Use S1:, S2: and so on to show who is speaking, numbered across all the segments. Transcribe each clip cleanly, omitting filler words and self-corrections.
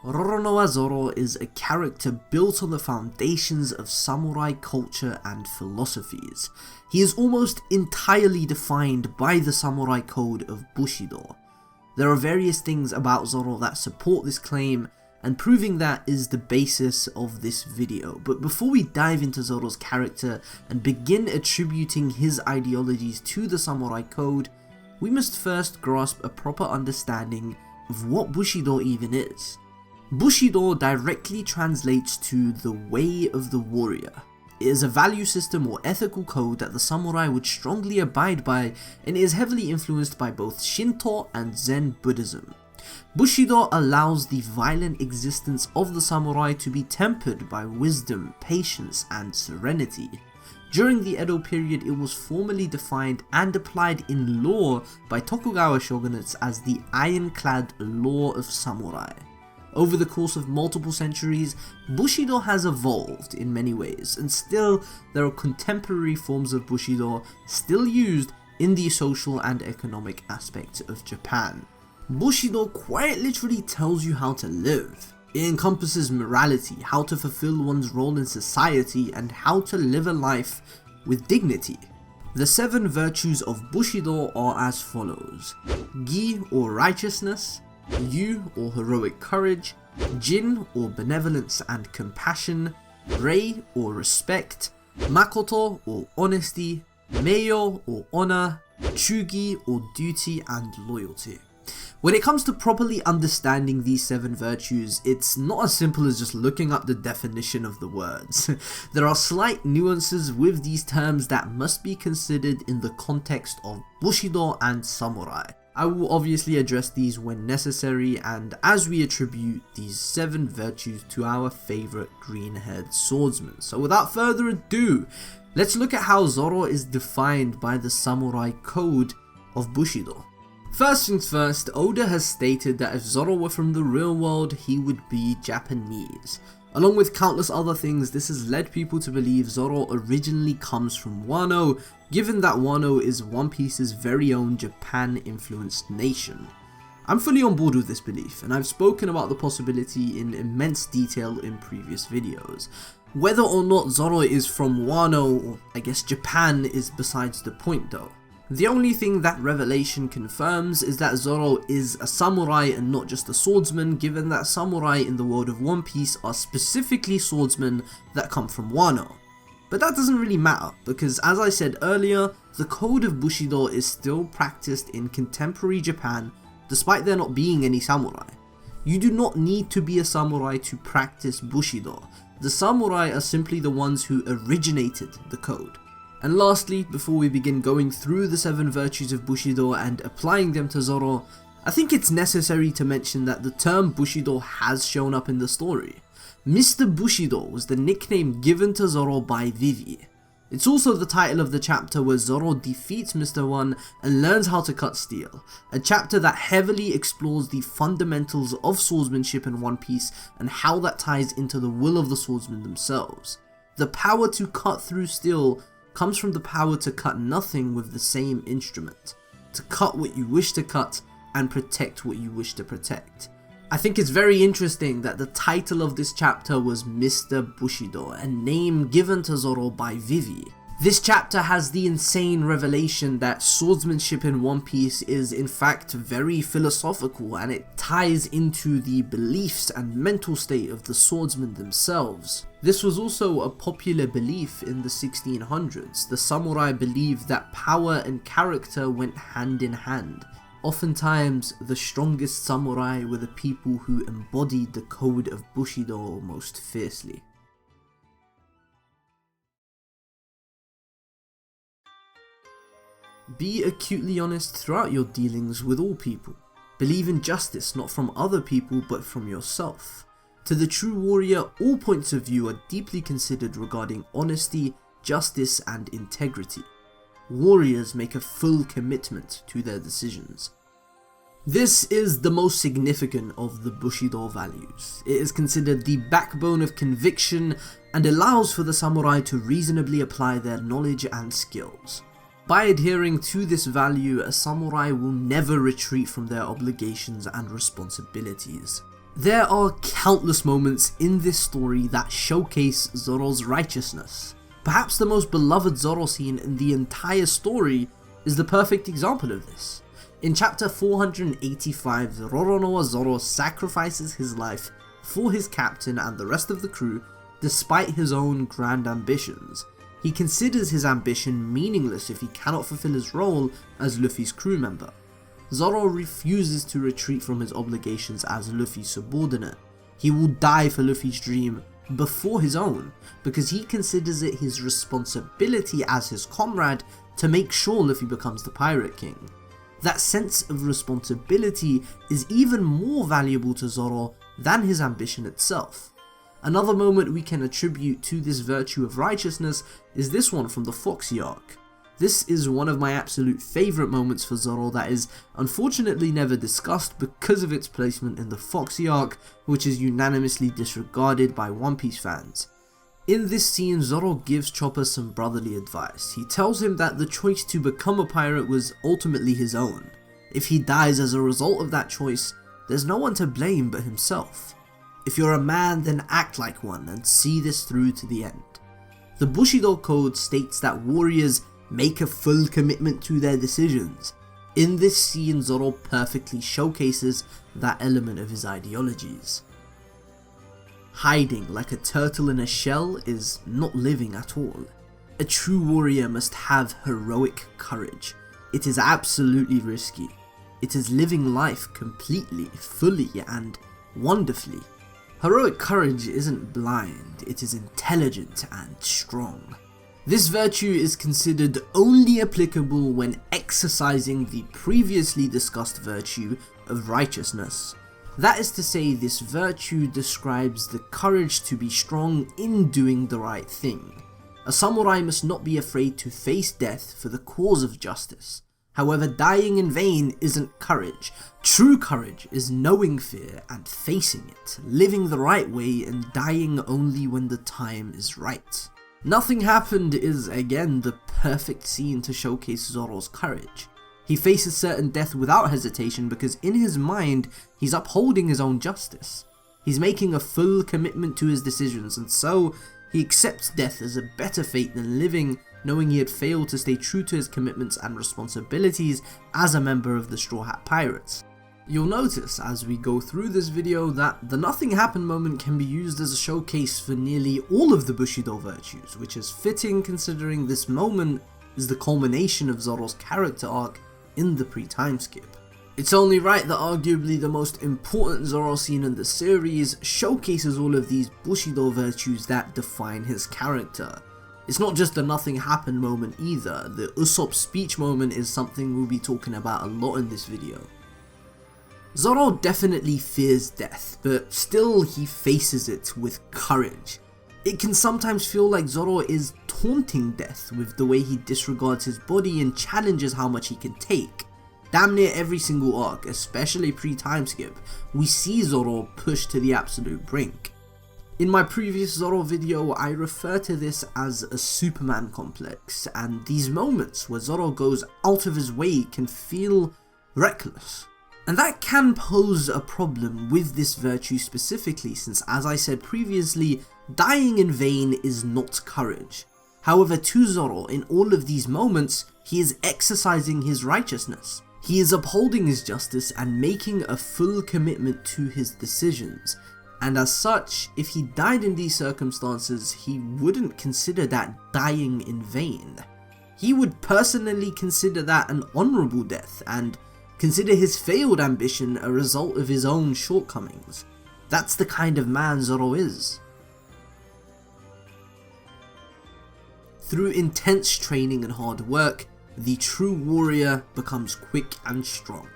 S1: Roronoa Zoro is a character built on the foundations of samurai culture and philosophies. He is almost entirely defined by the samurai code of Bushido. There are various things about Zoro that support this claim, and proving that is the basis of this video. But before we dive into Zoro's character and begin attributing his ideologies to the samurai code, we must first grasp a proper understanding of what Bushido even is. Bushido directly translates to the way of the warrior. It is a value system or ethical code that the samurai would strongly abide by, and it is heavily influenced by both Shinto and Zen Buddhism. Bushido allows the violent existence of the samurai to be tempered by wisdom, patience, and serenity. During the Edo period, it was formally defined and applied in law by Tokugawa shogunates as the ironclad law of samurai. Over the course of multiple centuries, Bushido has evolved in many ways, and still there are contemporary forms of Bushido still used in the social and economic aspects of Japan. Bushido quite literally tells you how to live. It encompasses morality, how to fulfill one's role in society, and how to live a life with dignity. The 7 virtues of Bushido are as follows: Gi or righteousness, Yu or heroic courage, Jin or benevolence and compassion, Rei or respect, Makoto or honesty, Meiyo or honor, Chugi or duty and loyalty. When it comes to properly understanding these 7 virtues, it's not as simple as just looking up the definition of the words. There are slight nuances with these terms that must be considered in the context of Bushido and samurai. I will obviously address these when necessary, and as we attribute these 7 virtues to our favourite green-haired swordsman. So without further ado, let's look at how Zoro is defined by the samurai code of Bushido. First things first, Oda has stated that if Zoro were from the real world, he would be Japanese. Along with countless other things, this has led people to believe Zoro originally comes from Wano, given that Wano is One Piece's very own Japan-influenced nation. I'm fully on board with this belief, and I've spoken about the possibility in immense detail in previous videos. Whether or not Zoro is from Wano, or I guess Japan, is besides the point though. The only thing that revelation confirms is that Zoro is a samurai and not just a swordsman, given that samurai in the world of One Piece are specifically swordsmen that come from Wano. But that doesn't really matter, because as I said earlier, the code of Bushido is still practiced in contemporary Japan, despite there not being any samurai. You do not need to be a samurai to practice Bushido. The samurai are simply the ones who originated the code. And lastly, before we begin going through the 7 virtues of Bushido and applying them to Zoro, I think it's necessary to mention that the term Bushido has shown up in the story. Mr. Bushido was the nickname given to Zoro by Vivi. It's also the title of the chapter where Zoro defeats Mr. One and learns how to cut steel, a chapter that heavily explores the fundamentals of swordsmanship in One Piece and how that ties into the will of the swordsmen themselves. The power to cut through steel comes from the power to cut nothing with the same instrument, to cut what you wish to cut and protect what you wish to protect. I think it's very interesting that the title of this chapter was Mr. Bushido, a name given to Zoro by Vivi. This chapter has the insane revelation that swordsmanship in One Piece is in fact very philosophical, and it ties into the beliefs and mental state of the swordsmen themselves. This was also a popular belief in the 1600s. The samurai believed that power and character went hand in hand. Oftentimes, the strongest samurai were the people who embodied the code of Bushido most fiercely. Be acutely honest throughout your dealings with all people. Believe in justice not from other people but from yourself. To the true warrior, all points of view are deeply considered regarding honesty, justice and integrity. Warriors make a full commitment to their decisions. This is the most significant of the Bushido values. It is considered the backbone of conviction and allows for the samurai to reasonably apply their knowledge and skills. By adhering to this value, a samurai will never retreat from their obligations and responsibilities. There are countless moments in this story that showcase Zoro's righteousness. Perhaps the most beloved Zoro scene in the entire story is the perfect example of this. In chapter 485, Roronoa Zoro sacrifices his life for his captain and the rest of the crew despite his own grand ambitions. He considers his ambition meaningless if he cannot fulfill his role as Luffy's crew member. Zoro refuses to retreat from his obligations as Luffy's subordinate. He will die for Luffy's dream before his own, because he considers it his responsibility as his comrade to make sure Luffy becomes the Pirate King. That sense of responsibility is even more valuable to Zoro than his ambition itself. Another moment we can attribute to this virtue of righteousness is this one from the Foxy arc. This is one of my absolute favourite moments for Zoro that is unfortunately never discussed because of its placement in the Foxy arc, which is unanimously disregarded by One Piece fans. In this scene, Zoro gives Chopper some brotherly advice. He tells him that the choice to become a pirate was ultimately his own. If he dies as a result of that choice, there's no one to blame but himself. If you're a man, then act like one and see this through to the end. The Bushido code states that warriors make a full commitment to their decisions. In this scene, Zoro perfectly showcases that element of his ideologies. Hiding like a turtle in a shell is not living at all. A true warrior must have heroic courage. It is absolutely risky. It is living life completely, fully, and wonderfully. Heroic courage isn't blind, it is intelligent and strong. This virtue is considered only applicable when exercising the previously discussed virtue of righteousness. That is to say, this virtue describes the courage to be strong in doing the right thing. A samurai must not be afraid to face death for the cause of justice. However, dying in vain isn't courage. True courage is knowing fear and facing it, living the right way and dying only when the time is right. Nothing Happened is again the perfect scene to showcase Zoro's courage. He faces certain death without hesitation because in his mind, he's upholding his own justice. He's making a full commitment to his decisions, and so he accepts death as a better fate than living, knowing he had failed to stay true to his commitments and responsibilities as a member of the Straw Hat Pirates. You'll notice as we go through this video that the Nothing Happened moment can be used as a showcase for nearly all of the Bushido virtues, which is fitting considering this moment is the culmination of Zoro's character arc in the pre-time skip. It's only right that arguably the most important Zoro scene in the series showcases all of these Bushido virtues that define his character. It's not just the Nothing Happened moment either. The Usopp speech moment is something we'll be talking about a lot in this video. Zoro definitely fears death, but still he faces it with courage. It can sometimes feel like Zoro is taunting death with the way he disregards his body and challenges how much he can take. Damn near every single arc, especially pre-time skip, we see Zoro pushed to the absolute brink. In my previous Zoro video, I refer to this as a Superman complex, and these moments where Zoro goes out of his way can feel reckless. And that can pose a problem with this virtue specifically, since as I said previously, dying in vain is not courage. However, to Zoro, in all of these moments, he is exercising his righteousness. He is upholding his justice and making a full commitment to his decisions. And as such, if he died in these circumstances, he wouldn't consider that dying in vain. He would personally consider that an honourable death and consider his failed ambition a result of his own shortcomings. That's the kind of man Zoro is. Through intense training and hard work, the true warrior becomes quick and strong.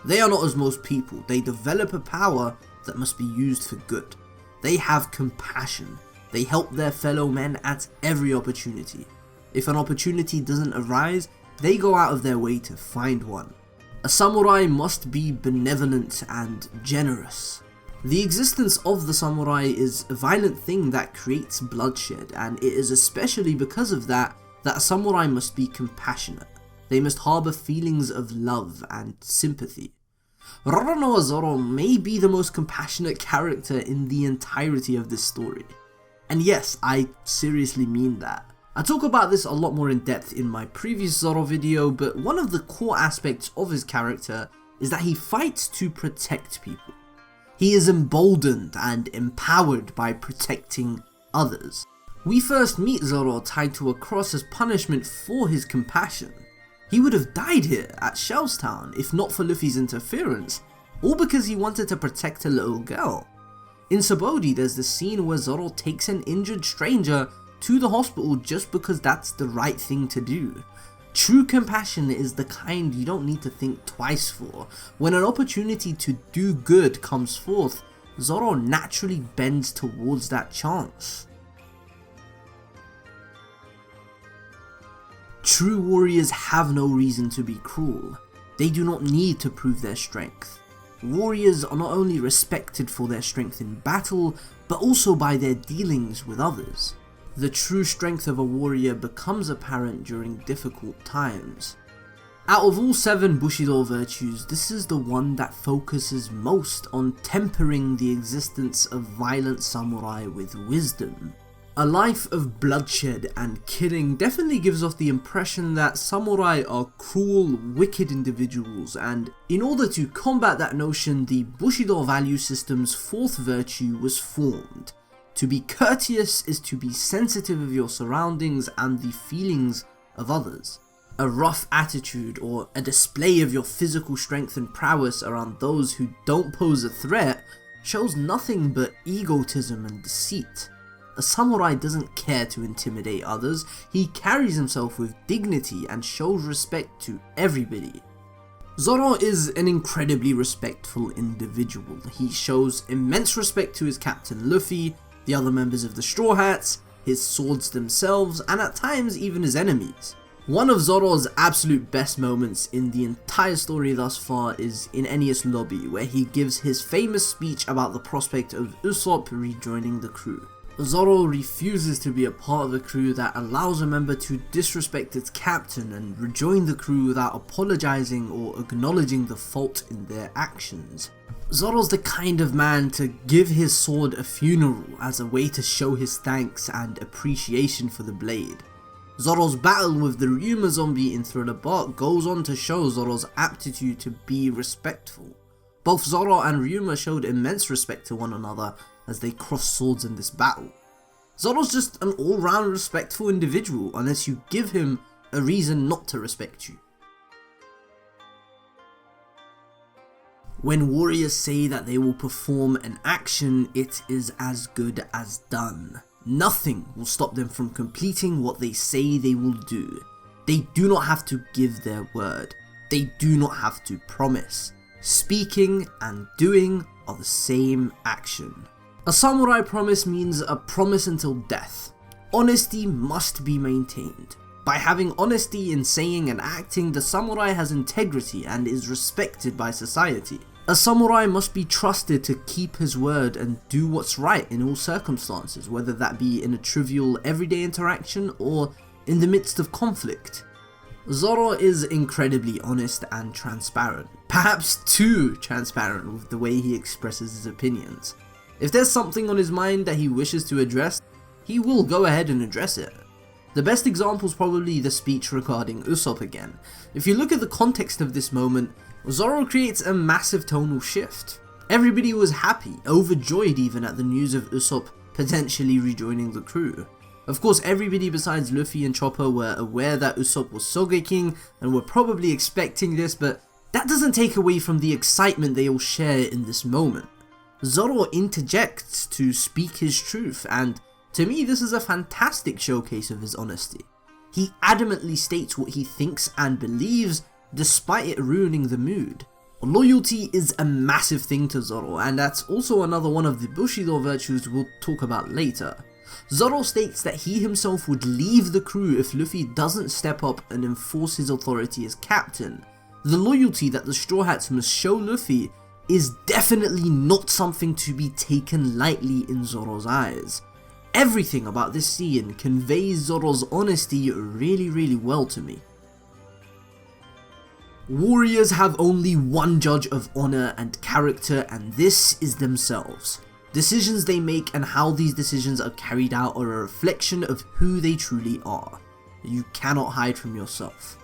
S1: They are not as most people, they develop a power that must be used for good. They have compassion, they help their fellow men at every opportunity. If an opportunity doesn't arise, they go out of their way to find one. A samurai must be benevolent and generous. The existence of the samurai is a violent thing that creates bloodshed, and it is especially because of that a samurai must be compassionate. They must harbour feelings of love and sympathy. Roronoa Zoro may be the most compassionate character in the entirety of this story. And yes, I seriously mean that. I talk about this a lot more in depth in my previous Zoro video, but one of the core aspects of his character is that he fights to protect people. He is emboldened and empowered by protecting others. We first meet Zoro tied to a cross as punishment for his compassion. He would have died here at Shellstown if not for Luffy's interference, all because he wanted to protect a little girl. In Sabaody, there's the scene where Zoro takes an injured stranger to the hospital just because that's the right thing to do. True compassion is the kind you don't need to think twice for. When an opportunity to do good comes forth, Zoro naturally bends towards that chance. True warriors have no reason to be cruel. They do not need to prove their strength. Warriors are not only respected for their strength in battle, but also by their dealings with others. The true strength of a warrior becomes apparent during difficult times. Out of all 7 Bushido virtues, this is the one that focuses most on tempering the existence of violent samurai with wisdom. A life of bloodshed and killing definitely gives off the impression that samurai are cruel, wicked individuals, and in order to combat that notion, the Bushido value system's 4th virtue was formed. To be courteous is to be sensitive of your surroundings and the feelings of others. A rough attitude or a display of your physical strength and prowess around those who don't pose a threat shows nothing but egotism and deceit. A samurai doesn't care to intimidate others, he carries himself with dignity and shows respect to everybody. Zoro is an incredibly respectful individual. He shows immense respect to his captain Luffy, the other members of the Straw Hats, his swords themselves, and at times even his enemies. One of Zoro's absolute best moments in the entire story thus far is in Enies Lobby, where he gives his famous speech about the prospect of Usopp rejoining the crew. Zoro refuses to be a part of a crew that allows a member to disrespect its captain and rejoin the crew without apologizing or acknowledging the fault in their actions. Zoro's the kind of man to give his sword a funeral as a way to show his thanks and appreciation for the blade. Zoro's battle with the Ryuma zombie in Thriller Bark goes on to show Zoro's aptitude to be respectful. Both Zoro and Ryuma showed immense respect to one another as they crossed swords in this battle. Zoro's just an all-round respectful individual unless you give him a reason not to respect you. When warriors say that they will perform an action, it is as good as done. Nothing will stop them from completing what they say they will do. They do not have to give their word. They do not have to promise. Speaking and doing are the same action. A samurai promise means a promise until death. Honesty must be maintained. By having honesty in saying and acting, the samurai has integrity and is respected by society. A samurai must be trusted to keep his word and do what's right in all circumstances, whether that be in a trivial everyday interaction or in the midst of conflict. Zoro is incredibly honest and transparent, perhaps too transparent with the way he expresses his opinions. If there's something on his mind that he wishes to address, he will go ahead and address it. The best example is probably the speech regarding Usopp again. If you look at the context of this moment, Zoro creates a massive tonal shift. Everybody was happy, overjoyed even at the news of Usopp potentially rejoining the crew. Of course, everybody besides Luffy and Chopper were aware that Usopp was Sogeking and were probably expecting this, but that doesn't take away from the excitement they all share in this moment. Zoro interjects to speak his truth, and to me this is a fantastic showcase of his honesty. He adamantly states what he thinks and believes, despite it ruining the mood. Loyalty is a massive thing to Zoro, and that's also another one of the Bushido virtues we'll talk about later. Zoro states that he himself would leave the crew if Luffy doesn't step up and enforce his authority as captain. The loyalty that the Straw Hats must show Luffy is definitely not something to be taken lightly in Zoro's eyes. Everything about this scene conveys Zoro's honesty really well to me. Warriors have only one judge of honor and character, and this is themselves. Decisions they make and how these decisions are carried out are a reflection of who they truly are. You cannot hide from yourself.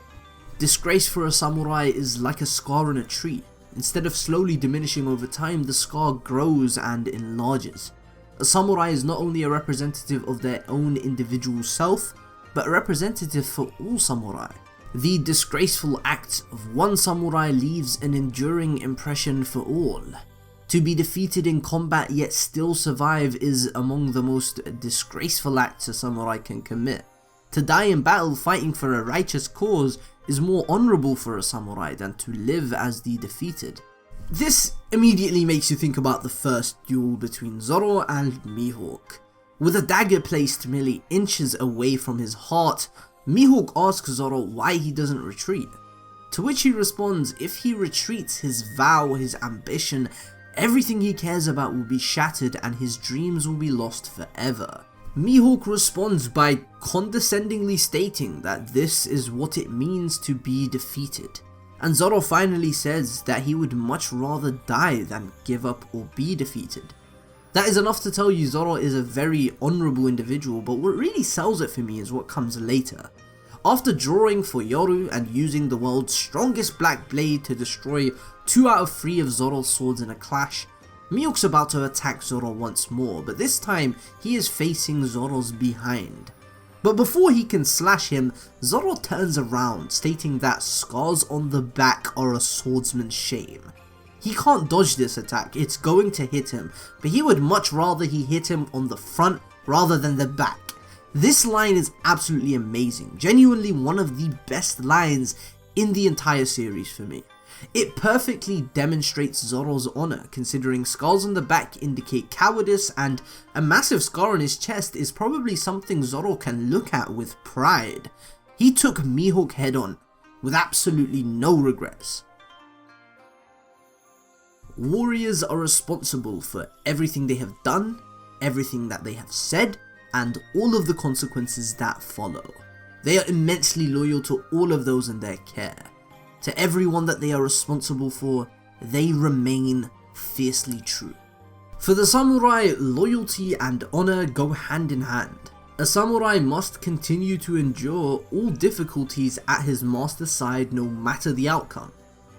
S1: Disgrace for a samurai is like a scar on a tree. Instead of slowly diminishing over time, the scar grows and enlarges. A samurai is not only a representative of their own individual self, but a representative for all samurai. The disgraceful act of one samurai leaves an enduring impression for all. To be defeated in combat yet still survive is among the most disgraceful acts a samurai can commit. To die in battle fighting for a righteous cause is more honourable for a samurai than to live as the defeated. This immediately makes you think about the first duel between Zoro and Mihawk. With a dagger placed merely inches away from his heart, Mihawk asks Zoro why he doesn't retreat. To which he responds, if he retreats, his vow, his ambition, everything he cares about will be shattered and his dreams will be lost forever. Mihawk responds by condescendingly stating that this is what it means to be defeated. And Zoro finally says that he would much rather die than give up or be defeated. That is enough to tell you Zoro is a very honourable individual, but what really sells it for me is what comes later. After drawing for Yoru and using the world's strongest black blade to destroy 2 out of 3 of Zoro's swords in a clash, Mihawk's about to attack Zoro once more, but this time he is facing Zoro's behind. But before he can slash him, Zoro turns around, stating that scars on the back are a swordsman's shame. He can't dodge this attack, it's going to hit him, but he would much rather he hit him on the front rather than the back. This line is absolutely amazing, genuinely one of the best lines in the entire series for me. It perfectly demonstrates Zoro's honor, considering scars on the back indicate cowardice, and a massive scar on his chest is probably something Zoro can look at with pride. He took Mihawk head on, with absolutely no regrets. Warriors are responsible for everything they have done, everything that they have said, and all of the consequences that follow. They are immensely loyal to all of those in their care. To everyone that they are responsible for, they remain fiercely true. For the samurai, loyalty and honor go hand in hand. A samurai must continue to endure all difficulties at his master's side no matter the outcome.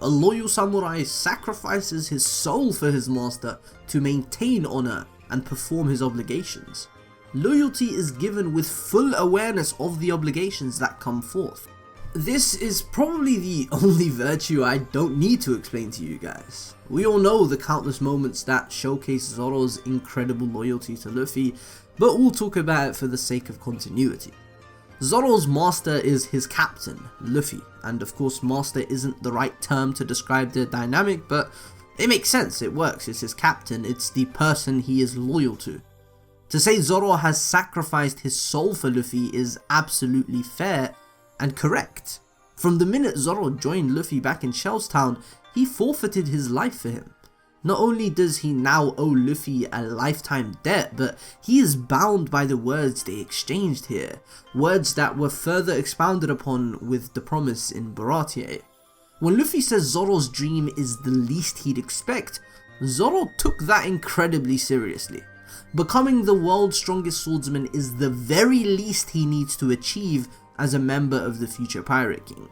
S1: A loyal samurai sacrifices his soul for his master to maintain honor and perform his obligations. Loyalty is given with full awareness of the obligations that come forth. This is probably the only virtue I don't need to explain to you guys. We all know the countless moments that showcase Zoro's incredible loyalty to Luffy, but we'll talk about it for the sake of continuity. Zoro's master is his captain, Luffy, and of course master isn't the right term to describe their dynamic, but it makes sense, it works, it's his captain, it's the person he is loyal to. To say Zoro has sacrificed his soul for Luffy is absolutely fair and correct. From the minute Zoro joined Luffy back in Shellstown, he forfeited his life for him. Not only does he now owe Luffy a lifetime debt, but he is bound by the words they exchanged here, words that were further expounded upon with the promise in Baratie. When Luffy says Zoro's dream is the least he'd expect, Zoro took that incredibly seriously. Becoming the world's strongest swordsman is the very least he needs to achieve as a member of the future Pirate King.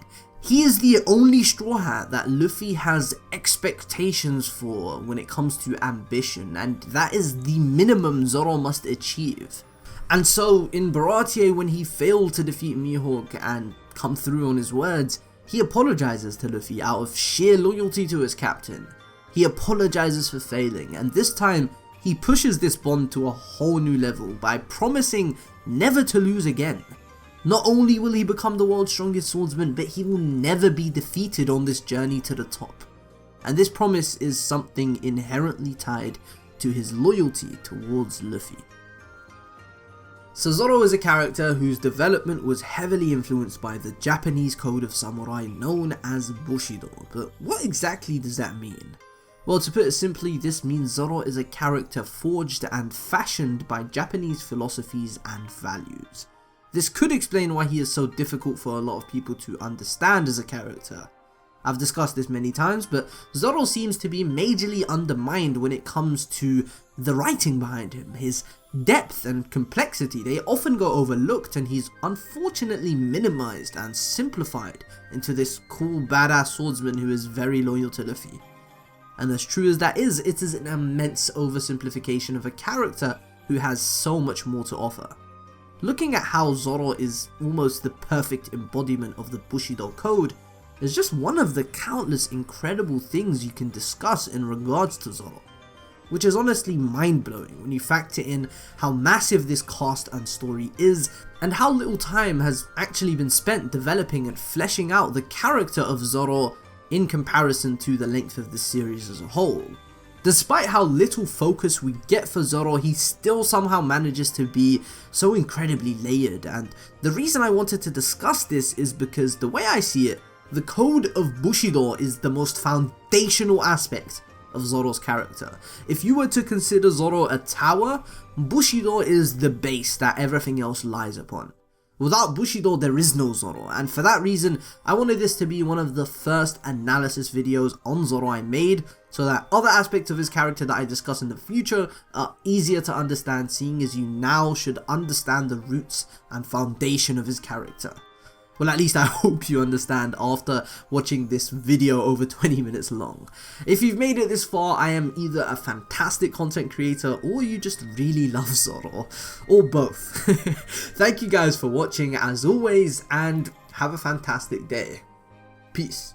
S1: He is the only Straw Hat that Luffy has expectations for when it comes to ambition, and that is the minimum Zoro must achieve. And so in Baratie, when he failed to defeat Mihawk and come through on his words, he apologizes to Luffy out of sheer loyalty to his captain. He apologizes for failing, and this time he pushes this bond to a whole new level by promising never to lose again. Not only will he become the world's strongest swordsman, but he will never be defeated on this journey to the top. And this promise is something inherently tied to his loyalty towards Luffy. So Zoro is a character whose development was heavily influenced by the Japanese code of samurai known as Bushido, but what exactly does that mean? Well, to put it simply, this means Zoro is a character forged and fashioned by Japanese philosophies and values. This could explain why he is so difficult for a lot of people to understand as a character. I've discussed this many times, but Zoro seems to be majorly undermined when it comes to the writing behind him. His depth and complexity, they often go overlooked, and he's unfortunately minimized and simplified into this cool badass swordsman who is very loyal to Luffy. And as true as that is, it is an immense oversimplification of a character who has so much more to offer. Looking at how Zoro is almost the perfect embodiment of the Bushido code is just one of the countless incredible things you can discuss in regards to Zoro, which is honestly mind-blowing when you factor in how massive this cast and story is, and how little time has actually been spent developing and fleshing out the character of Zoro in comparison to the length of the series as a whole. Despite how little focus we get for Zoro, he still somehow manages to be so incredibly layered, and the reason I wanted to discuss this is because the way I see it, the code of Bushido is the most foundational aspect of Zoro's character. If you were to consider Zoro a tower, Bushido is the base that everything else lies upon. Without Bushido, there is no Zoro, and for that reason, I wanted this to be one of the first analysis videos on Zoro I made, so that other aspects of his character that I discuss in the future are easier to understand, seeing as you now should understand the roots and foundation of his character. Well, at least I hope you understand after watching this video over 20 minutes long. If you've made it this far, I am either a fantastic content creator or you just really love Zoro, or both. Thank you guys for watching as always, and have a fantastic day. Peace.